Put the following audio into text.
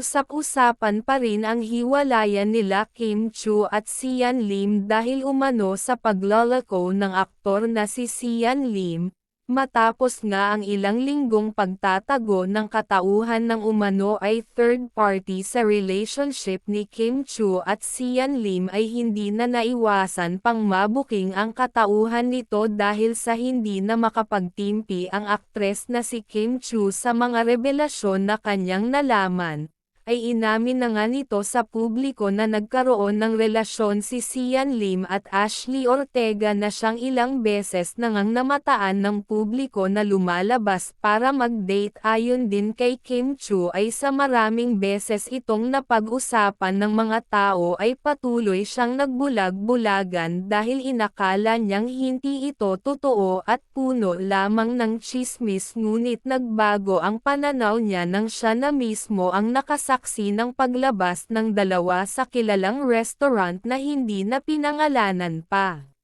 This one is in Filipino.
usap-usapan pa rin ang hiwalayan nila Kim Chiu at Sian Lim dahil umano sa paglalako ng aktor na si Sian Lim, matapos nga ang ilang linggong pagtatago ng katauhan ng umano ay third party sa relationship ni Kim Chiu at Sian Lim ay hindi na naiwasan pang mabuking ang katauhan nito dahil sa hindi na makapagtimpi ang aktres na si Kim Chiu sa mga revelasyon na kanyang nalaman, ay inamin na nga nito sa publiko na nagkaroon ng relasyon si Sian Lim at Ashley Ortega na siyang ilang beses na ngang namataan ng publiko na lumalabas para mag-date. Ayon din kay Kim Chiu ay sa maraming beses itong napag-usapan ng mga tao ay patuloy siyang nagbulag-bulagan dahil inakala niyang hindi ito totoo at puno lamang ng tsismis, ngunit nagbago ang pananaw niya nang siya na mismo ang nakasaksi ng paglabas ng dalawa sa kilalang restaurant na hindi na pinangalanan pa.